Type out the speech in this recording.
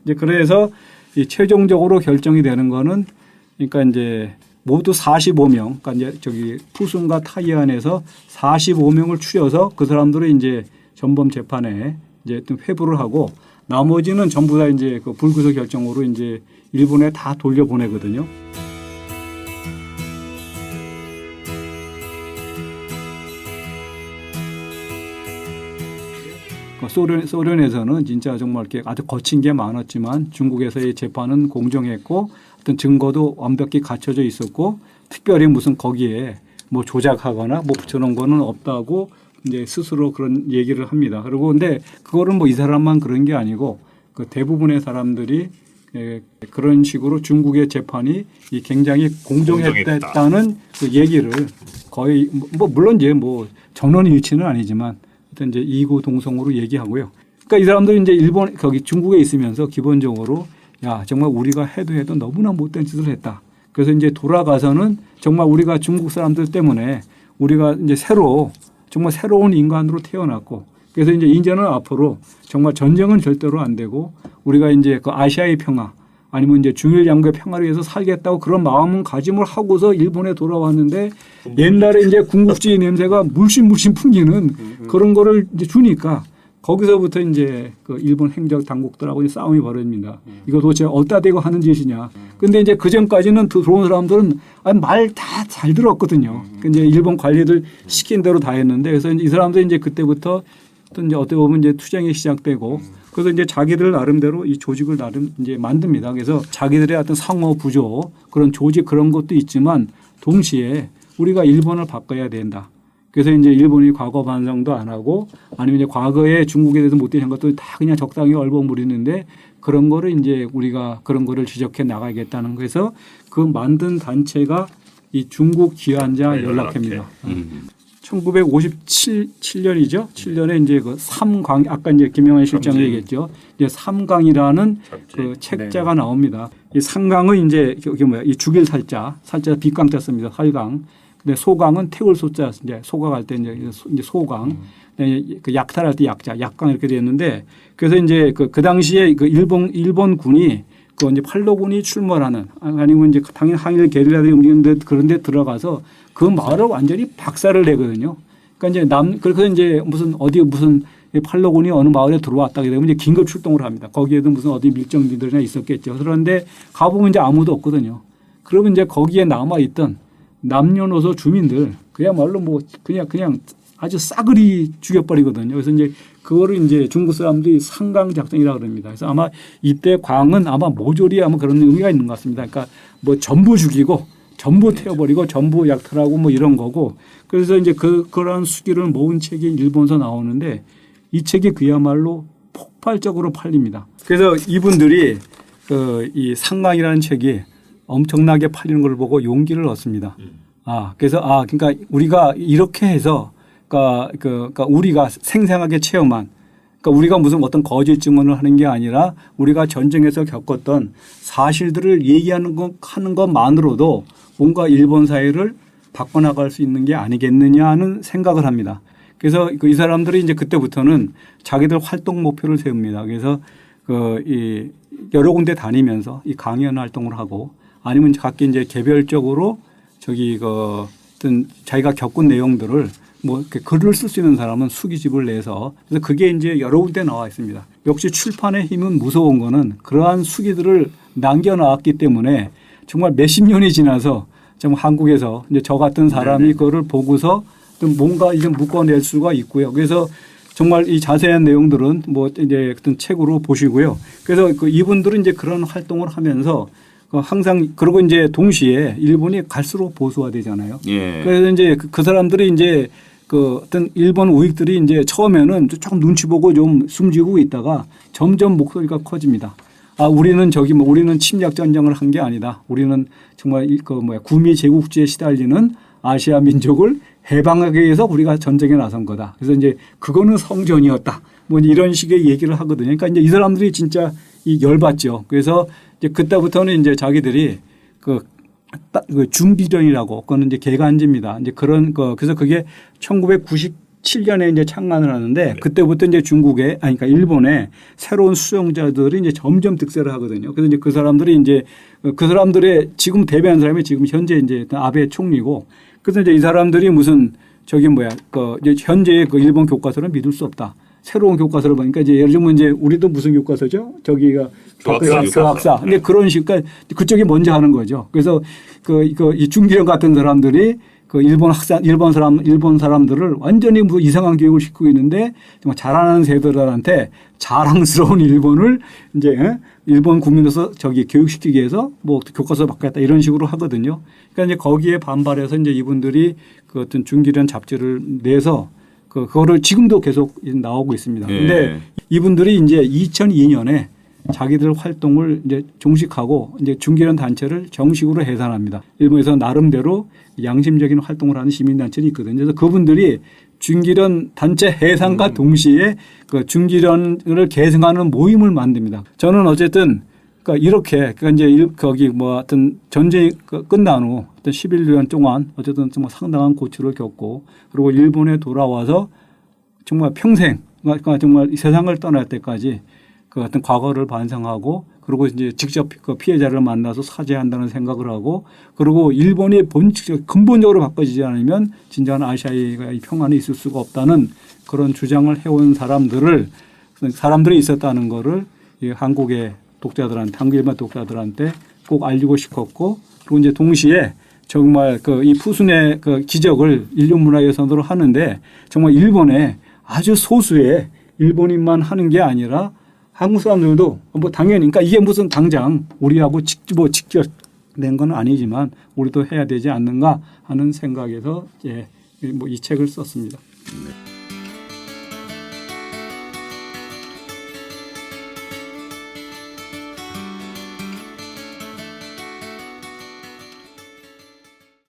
이제 그래서 이 최종적으로 결정이 되는 거는 그러니까 이제 모두 45명, 그러니까 이제 저기 푸순과 타이안에서 45명을 추려서 그 사람들을 이제 전범 재판에 이제 회부를 하고 나머지는 전부 다 이제 그 불구속 결정으로 이제 일본에 다 돌려보내거든요. 소련에서는 진짜 정말 이렇게 아주 거친 게 많았지만 중국에서의 재판은 공정했고 어떤 증거도 완벽히 갖춰져 있었고 특별히 무슨 거기에 뭐 조작하거나 뭐 붙여놓은 거는 없다고 이제 스스로 그런 얘기를 합니다. 그리고 근데 그거는 뭐 이 사람만 그런 게 아니고 그 대부분의 사람들이 그런 식으로 중국의 재판이 굉장히 공정했다는 그 얘기를 거의 뭐 물론 이제 뭐 전원일치는 아니지만 일단 이제 이구동성으로 얘기하고요. 그러니까 이 사람들이 이제 일본 거기 중국에 있으면서 기본적으로 야 정말 우리가 해도 너무나 못된 짓을 했다. 그래서 이제 돌아가서는 정말 우리가 중국 사람들 때문에 우리가 이제 정말 새로운 인간으로 태어났고 그래서 이제는 앞으로 정말 전쟁은 절대로 안 되고 우리가 이제 그 아시아의 평화 아니면 이제 중일 양국의 평화를 위해서 살겠다고 그런 마음은 가짐을 하고서 일본에 돌아왔는데 옛날에 이제 군국주의 냄새가 물씬 풍기는 그런 거를 이제 주니까 거기서부터 이제 그 일본 행정 당국들하고 이제 싸움이 벌어집니다. 이거 도대체 어디다 대고 하는 짓이냐. 근데 이제 그 전까지는 들어온 사람들은 말 다 잘 들었거든요. 이제 일본 관리들 시킨 대로 다 했는데 그래서 이 사람들이 이제 그때부터 또 이제 어떻게 보면 이제 투쟁이 시작되고 그래서 이제 자기들 나름대로 이 조직을 나름 이제 만듭니다. 그래서 자기들의 어떤 상호 부조 그런 조직 그런 것도 있지만 동시에 우리가 일본을 바꿔야 된다. 그래서 이제 일본이 과거 반성도 안 하고 아니면 이제 과거에 중국에 대해서 못된 것도 다 그냥 적당히 얼버무리는데 그런 거를 이제 우리가 그런 거를 지적해 나가겠다는 거에서 그 만든 단체가 이 중국 귀환자 연락회입니다. 1957년이죠. 7년에 이제 그 삼강 아까 이제 김영환 실장이 얘기했죠. 이제 삼강이라는 그 책자가 나옵니다. 이 삼강은 이제 이 죽일 살자 빗강자 씁니다. 살강. 근데 소강은 태울 소자 이제 소각할 때 이제 소강. 그 약탈할 때 약강 이렇게 되었는데 그래서 이제 그 당시에 그 일본군이 그 이제 팔로군이 출몰하는 아니면 이제 당연히 항일 게릴라들이 움직이는데 그런데 들어가서 그 마을을 완전히 박살을 내거든요. 그러니까 이제 그래서 이제 무슨 팔로군이 어느 마을에 들어왔다게 되면 이제 긴급 출동을 합니다. 거기에도 무슨 어디 밀정지들이나 있었겠죠. 그런데 가보면 이제 아무도 없거든요. 그러면 이제 거기에 남아있던 남녀노소 주민들 그야말로 뭐 그냥 아주 싸그리 죽여버리거든요. 그래서 이제 그거를 이제 중국 사람들이 상강 작전이라고 그럽니다. 그래서 아마 이때 광은 아마 모조리 아마 그런 의미가 있는 것 같습니다. 그러니까 뭐 전부 죽이고 전부 태워버리고 전부 약탈하고 뭐 이런 거고 그래서 이제 그런 수기를 모은 책이 일본서 나오는데 이 책이 그야말로 폭발적으로 팔립니다. 그래서 이분들이 이 상강이라는 책이 엄청나게 팔리는 걸 보고 용기를 얻습니다. 그래서 그러니까 우리가 이렇게 해서 그러니까 우리가 생생하게 체험한 그러니까 우리가 무슨 어떤 거짓 증언을 하는 게 아니라 우리가 전쟁에서 겪었던 사실들을 얘기하는 하는 것만으로도 뭔가 일본 사회를 바꿔나갈 수 있는 게 아니겠느냐 하는 생각을 합니다. 그래서 이 사람들이 이제 그때부터는 자기들 활동 목표를 세웁니다. 그래서 이 여러 군데 다니면서 이 강연 활동을 하고 아니면 각기 이제 개별적으로 어떤 자기가 겪은 내용들을 뭐 이렇게 글을 쓸 수 있는 사람은 수기집을 내서 그래서 그게 이제 여러 군데 나와 있습니다. 역시 출판의 힘은 무서운 거는 그러한 수기들을 남겨놨기 때문에 정말 몇십 년이 지나서 좀 한국에서 이제 저 같은 사람이 그거를 보고서 좀 뭔가 이제 묶어낼 수가 있고요. 그래서 정말 이 자세한 내용들은 뭐 이제 어떤 책으로 보시고요. 그래서 이분들은 이제 그런 활동을 하면서 항상 그러고 이제 동시에 일본이 갈수록 보수화되잖아요. 예. 그래서 이제 그 사람들이 이제 어떤 일본 우익들이 이제 처음에는 조금 눈치 보고 좀 숨지고 있다가 점점 목소리가 커집니다. 우리는 우리는 침략 전쟁을 한 게 아니다. 우리는 정말 구미 제국주의에 시달리는 아시아 민족을 해방하기 위해서 우리가 전쟁에 나선 거다. 그래서 이제 그거는 성전이었다. 뭐 이런 식의 얘기를 하거든요. 그러니까 이제 이 사람들이 진짜 열받죠. 그래서 이제 그때부터는 이제 자기들이 중비련이라고 그거는 이제 개간지입니다. 이제 그래서 그게 1990 7년에 이제 창간을 하는데 그때부터 이제 중국에 그러니까 일본에 새로운 수용자들이 이제 점점 득세를 하거든요. 그래서 이제 그 사람들이 이제 그 사람들의 지금 대변하는 사람이 지금 현재 이제 아베 총리고 그래서 이제 이 사람들이 무슨 저기 뭐야 그 이제 현재의 그 일본 교과서를 믿을 수 없다. 새로운 교과서를 보니까 이제 예를 들면 이제 우리도 무슨 교과서죠? 저기가 교학사. 근데 그런 식으로 그쪽이 먼저 하는 거죠. 그래서 이 중기령 같은 사람들이 그 일본 사람들을 완전히 뭐 이상한 교육을 시키고 있는데 정말 잘하는 세대들한테 자랑스러운 일본을 이제 일본 국민으로서 저기 교육시키기 위해서 뭐 교과서 바뀌었다 이런 식으로 하거든요. 그러니까 이제 거기에 반발해서 이제 이분들이 그 어떤 중기령 잡지를 내서 그거를 지금도 계속 나오고 있습니다. 그런데 이분들이 이제 2002년에 자기들 활동을 이제 종식하고 이제 중기령 단체를 정식으로 해산합니다. 일본에서 나름대로 양심적인 활동을 하는 시민단체는 있거든요. 그래서 그분들이 중기령 단체 해산과 동시에 그 중기령을 계승하는 모임을 만듭니다. 저는 어쨌든 그러니까 이렇게 그러니까 이제 거기 뭐 하여튼 전쟁이 끝난 후 어떤 11년 동안 어쨌든 정말 상당한 고초를 겪고 그리고 일본에 돌아와서 정말 평생 그러니까 정말 세상을 떠날 때까지 그 어떤 과거를 반성하고 그리고 이제 직접 그 피해자를 만나서 사죄한다는 생각을 하고 그리고 일본이 근본적으로 바꿔지지 않으면 진정한 아시아의 평안이 있을 수가 없다는 그런 주장을 해온 사람들이 있었다는 거를 이 한국의 독자들한테 한국 일반 독자들한테 꼭 알리고 싶었고 그리고 이제 동시에 정말 그 이 푸순의 그 기적을 인류 문화유산으로 하는데 정말 일본에 아주 소수의 일본인만 하는 게 아니라 한국 사람들도 뭐 당연히 그러니까 이게 무슨 당장 우리하고 직접 된 건 아니지만 우리도 해야 되지 않는가 하는 생각에서 뭐 이 책을 썼습니다. 네.